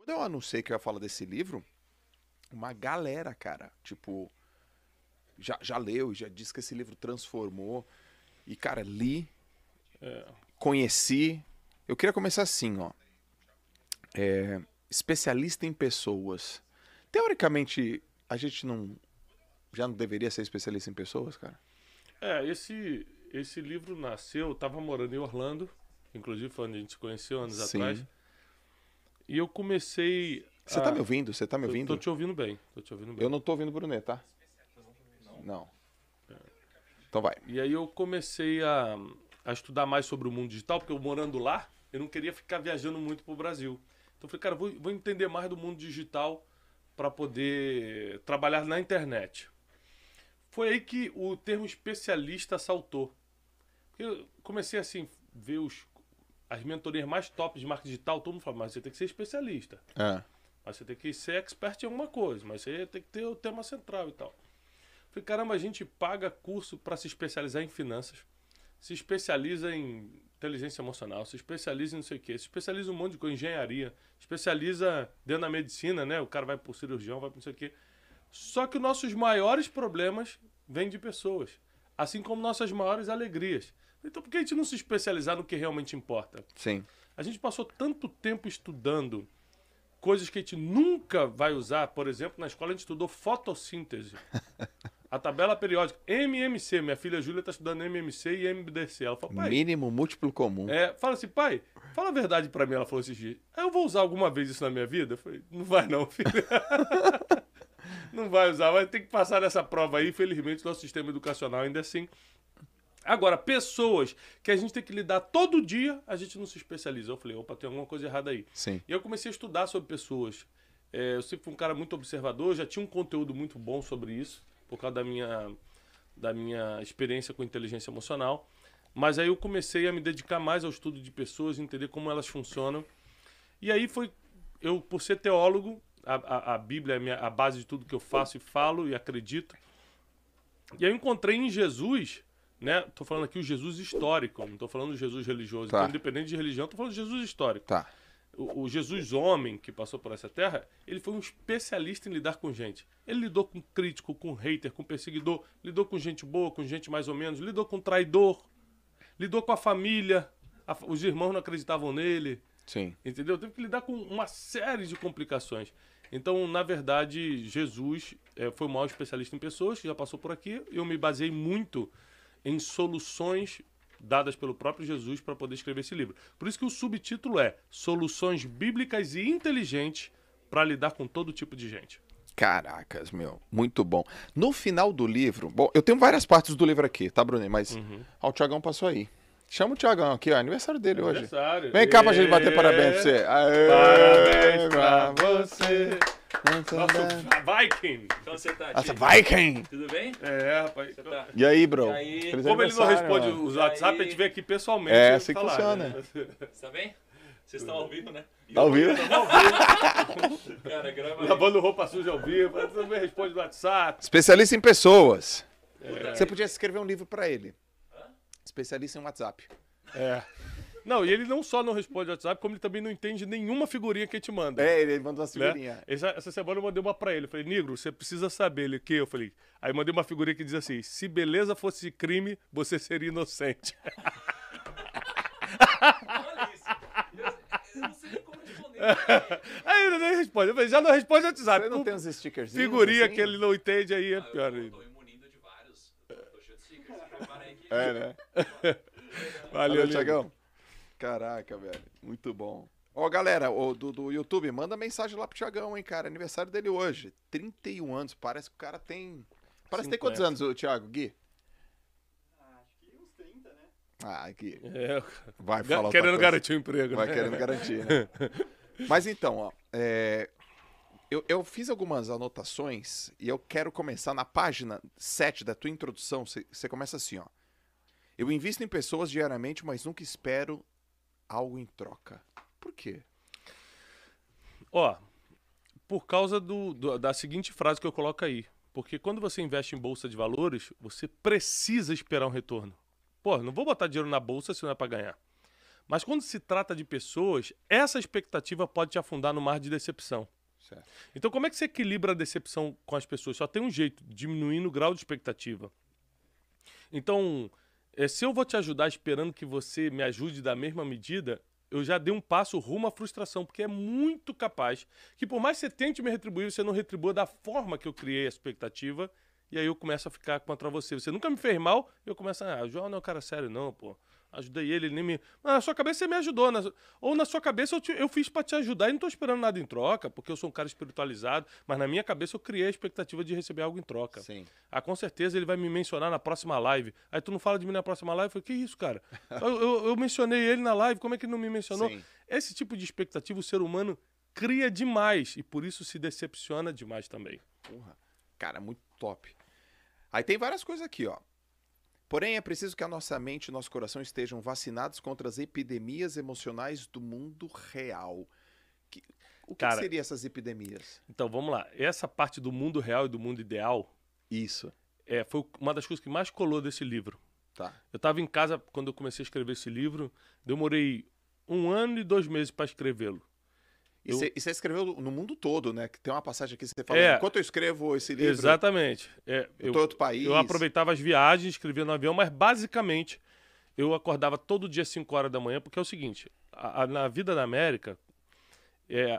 Quando eu anunciei que eu ia falar desse livro, uma galera, cara, tipo, já leu e já disse que esse livro transformou. E, cara, li, É, conheci. Eu queria começar assim, ó. Especialista em pessoas. Teoricamente, a gente já não deveria ser especialista em pessoas, cara? esse livro nasceu, eu tava morando em Orlando, inclusive foi onde a gente se conheceu anos atrás, Sim. e eu comecei Você tá me ouvindo? Você tá me Tô ouvindo? te ouvindo bem, tô te ouvindo bem. Eu não tô ouvindo o Brunet, tá? Não. Então vai. E aí eu comecei a estudar mais sobre o mundo digital, porque eu morando lá, eu não queria ficar viajando muito pro Brasil. Então eu falei, cara, vou entender mais do mundo digital para poder trabalhar na internet. Foi aí que o termo especialista saltou. Eu comecei assim, ver as mentorias mais top de marketing digital, todo mundo fala, mas você tem que ser especialista. É. Mas você tem que ser expert em alguma coisa, mas você tem que ter o tema central e tal. Falei, caramba, a gente paga curso para se especializar em finanças, se especializa em inteligência emocional, se especializa em não sei o quê, se especializa em um monte de coisa, engenharia, especializa dentro da medicina, né? O cara vai pro cirurgião, vai pro não sei o quê. Só que nossos maiores problemas vêm de pessoas, assim como nossas maiores alegrias. Então por que a gente não se especializar no que realmente importa? Sim. A gente passou tanto tempo estudando coisas que a gente nunca vai usar. Por exemplo, na escola a gente estudou fotossíntese. A tabela periódica. MMC. Minha filha Júlia está estudando MMC e MDC. Ela falou, pai... Mínimo múltiplo comum. fala assim, pai, fala a verdade pra mim. Ela falou esses dias. Eu vou usar alguma vez isso na minha vida? Eu falei, não vai não, filha. Não vai usar. Vai ter que passar nessa prova aí. Infelizmente, nosso sistema educacional ainda é assim. Agora, pessoas que a gente tem que lidar todo dia, a gente não se especializa. Eu falei, opa, tem alguma coisa errada aí. Sim. E eu comecei a estudar sobre pessoas. Eu sempre fui um cara muito observador, já tinha um conteúdo muito bom sobre isso, por causa da minha experiência com inteligência emocional. Mas aí eu comecei a me dedicar mais ao estudo de pessoas, entender como elas funcionam. E aí eu por ser teólogo, a Bíblia é a base de tudo que eu faço e falo e acredito. E aí eu encontrei em Jesus... Né? Tô falando aqui o Jesus histórico, não tô falando do Jesus religioso. Tá. Então, independente de religião, tô falando do Jesus histórico. Tá. O Jesus homem que passou por essa terra, ele foi um especialista em lidar com gente. Ele lidou com crítico, com hater, com perseguidor, lidou com gente boa, com gente mais ou menos, lidou com traidor, lidou com a família, os irmãos não acreditavam nele, Sim. entendeu? Teve que lidar com uma série de complicações. Então, na verdade, Jesus foi o maior especialista em pessoas, que já passou por aqui. Eu me baseei muito em soluções dadas pelo próprio Jesus para poder escrever esse livro. Por isso que o subtítulo é Soluções Bíblicas e Inteligentes para lidar com todo tipo de gente. Caracas, meu. Muito bom. No final do livro... Bom, eu tenho várias partes do livro aqui, tá, Bruno? Mas... Ó, o Thiagão passou aí. Chama o Thiagão aqui, ó. Aniversário dele hoje. Aniversário. Vem cá pra gente bater parabéns pra você. Aê, Parabéns pra você. Nosso Viking. Então você tá, Nossa, Tio? Viking! Tudo bem? Rapaz. Você tá... E aí, bro? E aí? Feliz Como ele não aniversário, responde mano. os E WhatsApp, aí? a gente vem aqui pessoalmente. É, assim que falar, funciona. né? Você tá bem? Vocês estão ao vivo, né? Tá ouvindo? Cara, grava aí. Lavando roupa suja ao vivo, você também responde no WhatsApp. Especialista em pessoas. Puta, Você podia escrever um livro pra ele. Especialista em WhatsApp. É. Não, e ele não só não responde WhatsApp, como ele também não entende nenhuma figurinha que a gente manda. É, ele mandou uma Né? figurinha. Essa semana eu mandei uma pra ele. Eu falei, Negro, você precisa saber. Ele, o quê? Eu falei, aí mandei uma figurinha que diz assim, se beleza fosse crime, você seria inocente. olha isso. Eu não sei nem como responder. Aí ele nem responde. Eu falei, já não responde WhatsApp. Você não tem uns stickerzinhos? Figurinha assim? que ele não entende, aí é Eu pior tô ainda. imunindo de vários. Tô cheio de stickers. Prepara aí que... É, né? Valeu, Valeu, Negro. Thiagão. Caraca, velho. Muito bom. Ó, galera, do YouTube, manda mensagem lá pro Thiagão, hein, cara. Aniversário dele hoje. 31 anos. Parece que o cara tem... Parece que tem quantos 50. anos, o Thiago? Gui? Acho que uns 30, né? Ah, Gui. É, Vai falar outra querendo coisa. garantir o emprego. Vai né? querendo garantir, né? Mas então, ó. Eu fiz algumas anotações e eu quero começar na página 7 da tua introdução. Você começa assim, ó. Eu invisto em pessoas diariamente, mas nunca espero algo em troca. Por quê? Ó, por causa da seguinte frase que eu coloco aí. Porque quando você investe em bolsa de valores, você precisa esperar um retorno. Pô, não vou botar dinheiro na bolsa se não é pra ganhar. Mas quando se trata de pessoas, essa expectativa pode te afundar no mar de decepção. Certo. Então, como é que você equilibra a decepção com as pessoas? Só tem um jeito, diminuindo o grau de expectativa. Então, se eu vou te ajudar esperando que você me ajude da mesma medida, eu já dei um passo rumo à frustração, porque é muito capaz que por mais que você tente me retribuir, você não retribua da forma que eu criei a expectativa, e aí eu começo a ficar contra você. Você nunca me fez mal, eu começo o João não é um cara sério não, pô. Ajudei ele nem me... Mas na sua cabeça você me ajudou. Ou na sua cabeça eu fiz pra te ajudar e não tô esperando nada em troca, porque eu sou um cara espiritualizado, mas na minha cabeça eu criei a expectativa de receber algo em troca. Sim. Com certeza ele vai me mencionar na próxima live. Aí tu não fala de mim na próxima live? Eu falei, que isso, cara? Eu mencionei ele na live, como é que ele não me mencionou? Sim. Esse tipo de expectativa o ser humano cria demais e por isso se decepciona demais também. Porra. Cara, muito top. Aí tem várias coisas aqui, ó. Porém, é preciso que a nossa mente e nosso coração estejam vacinados contra as epidemias emocionais do mundo real. O que Cara, seriam essas epidemias? Então, vamos lá. Essa parte do mundo real e do mundo ideal Isso. foi uma das coisas que mais colou desse livro. Tá. Eu estava em casa quando eu comecei a escrever esse livro, demorei 1 ano e 2 meses para escrevê-lo. E você escreveu no mundo todo, né? Que tem uma passagem aqui que você fala, enquanto eu escrevo esse livro, Exatamente. eu tô em outro país. Eu aproveitava as viagens, escrevia no avião, mas basicamente eu acordava todo dia às 5 horas da manhã, porque é o seguinte, na vida da América,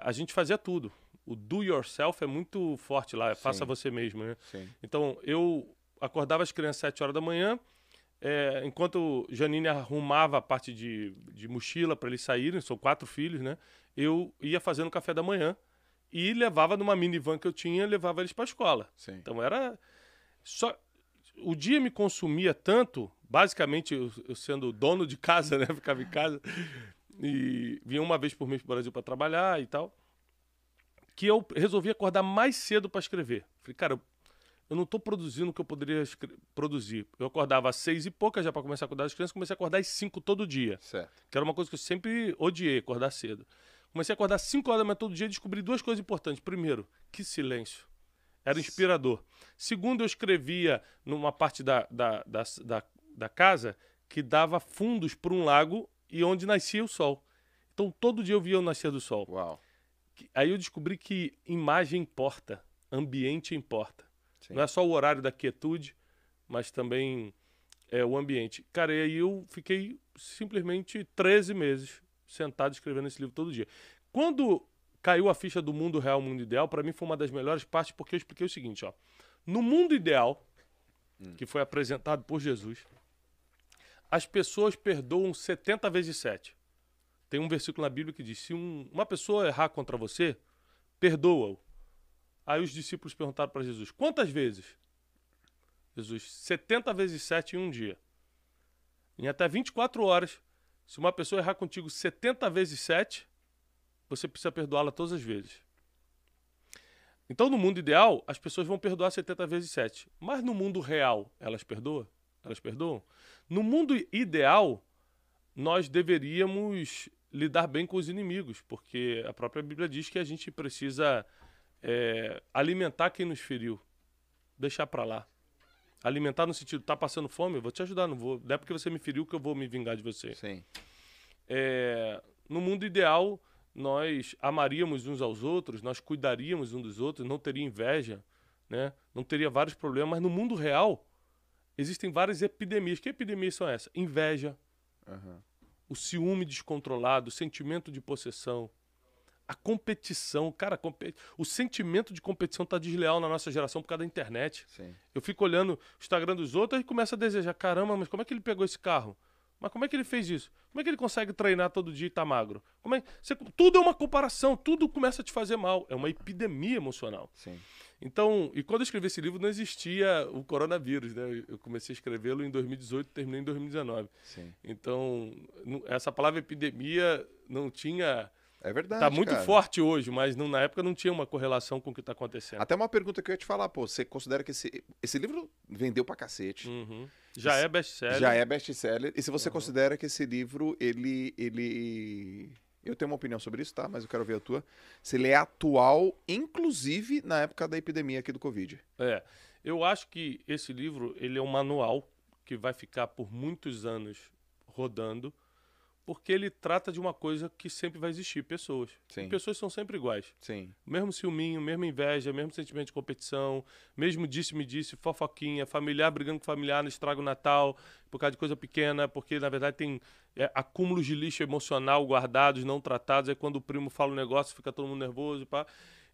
a gente fazia tudo. O do yourself é muito forte lá, faça você mesmo, né? Sim. Então, eu acordava as crianças às 7 horas da manhã, enquanto Janine arrumava a parte de mochila para eles saírem, são 4 filhos, né? Eu ia fazendo café da manhã e levava numa minivan que eu tinha, levava eles para a escola. Sim. Então era só o dia me consumia tanto, basicamente eu sendo dono de casa, né, ficava em casa e vinha uma vez por mês para o Brasil para trabalhar e tal, que eu resolvi acordar mais cedo para escrever. Falei, cara, eu não estou produzindo o que eu poderia produzir. Eu acordava às 6 e pouca já para começar a cuidar das crianças, comecei a acordar às 5 todo dia. Certo. Que era uma coisa que eu sempre odiei, acordar cedo. Comecei a acordar às 5 horas da manhã todo dia e descobri 2 coisas importantes. Primeiro, que silêncio. Era inspirador. Segundo, eu escrevia numa parte da casa que dava fundos para um lago e onde nascia o sol. Então, todo dia eu via o nascer do sol. Uau. Aí eu descobri que imagem importa, ambiente importa. Sim. Não é só o horário da quietude, mas também o ambiente. Cara, e aí eu fiquei simplesmente 13 meses sentado escrevendo esse livro todo dia. Quando caiu a ficha do mundo real, mundo ideal, para mim foi uma das melhores partes, porque eu expliquei o seguinte, ó. No mundo ideal, que foi apresentado por Jesus, as pessoas perdoam 70 vezes 7. Tem um versículo na Bíblia que diz, se uma pessoa errar contra você, perdoa-o. Aí os discípulos perguntaram para Jesus, quantas vezes? Jesus, 70 vezes 7 em um dia. Em até 24 horas, se uma pessoa errar contigo 70 vezes 7, você precisa perdoá-la todas as vezes. Então, no mundo ideal, as pessoas vão perdoar 70 vezes 7. Mas no mundo real, elas perdoam? Elas perdoam? No mundo ideal, nós deveríamos lidar bem com os inimigos, porque a própria Bíblia diz que a gente precisa alimentar quem nos feriu. Deixar para lá. Alimentar no sentido, tá passando fome, eu vou te ajudar, não é porque você me feriu que eu vou me vingar de você. Sim. No mundo ideal, nós amaríamos uns aos outros, nós cuidaríamos uns dos outros, não teria inveja, né? Não teria vários problemas, mas no mundo real existem várias epidemias. Que epidemias são essas? Inveja, o ciúme descontrolado, o sentimento de possessão, a competição. Cara, o sentimento de competição está desleal na nossa geração por causa da internet. Sim. Eu fico olhando o Instagram dos outros e começo a desejar, caramba, mas como é que ele pegou esse carro? Mas como é que ele fez isso? Como é que ele consegue treinar todo dia e tá magro? Tudo é uma comparação, tudo começa a te fazer mal. É uma epidemia emocional. Sim. Então, e quando eu escrevi esse livro não existia o coronavírus, né? Eu comecei a escrevê-lo em 2018 e terminei em 2019. Sim. Então, essa palavra epidemia não tinha... É verdade, tá muito cara. forte hoje, mas na época não tinha uma correlação com o que tá acontecendo. Até uma pergunta que eu ia te falar, pô, você considera que esse livro vendeu pra cacete? Já é best-seller. Já é best-seller. E se você considera que esse livro, ele... Eu tenho uma opinião sobre isso, tá? Mas eu quero ver a tua. Se ele é atual, inclusive na época da epidemia aqui do Covid. Eu acho que esse livro, ele é um manual que vai ficar por muitos anos rodando, porque ele trata de uma coisa que sempre vai existir, pessoas. Sim. E pessoas são sempre iguais. Sim. Mesmo ciúminho, mesmo inveja, mesmo sentimento de competição, mesmo disse-me-disse, fofoquinha, familiar brigando com familiar no estrago Natal, por causa de coisa pequena, porque na verdade tem acúmulos de lixo emocional guardados, não tratados, aí quando o primo fala um negócio fica todo mundo nervoso. Pá.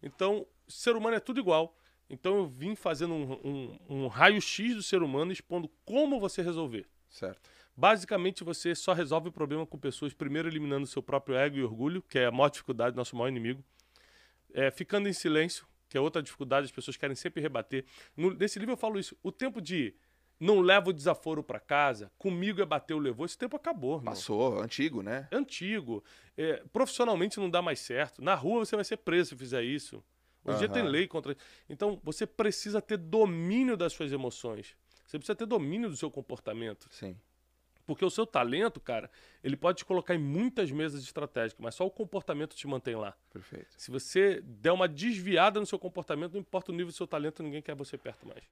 Então, o ser humano é tudo igual. Então eu vim fazendo um raio-x do ser humano expondo como você resolver. Certo. Basicamente, você só resolve o problema com pessoas, primeiro eliminando seu próprio ego e orgulho, que é a maior dificuldade, nosso maior inimigo. Ficando em silêncio, que é outra dificuldade, as pessoas querem sempre rebater. Nesse livro eu falo isso. O tempo de não leva o desaforo para casa, comigo é bater ou levou, esse tempo acabou. Irmão. Passou, antigo, né? É antigo. Profissionalmente não dá mais certo. Na rua você vai ser preso se fizer isso. Hoje em dia tem lei contra... Então, você precisa ter domínio das suas emoções. Você precisa ter domínio do seu comportamento. Sim. Porque o seu talento, cara, ele pode te colocar em muitas mesas estratégicas, mas só o comportamento te mantém lá. Perfeito. Se você der uma desviada no seu comportamento, não importa o nível do seu talento, ninguém quer você perto mais.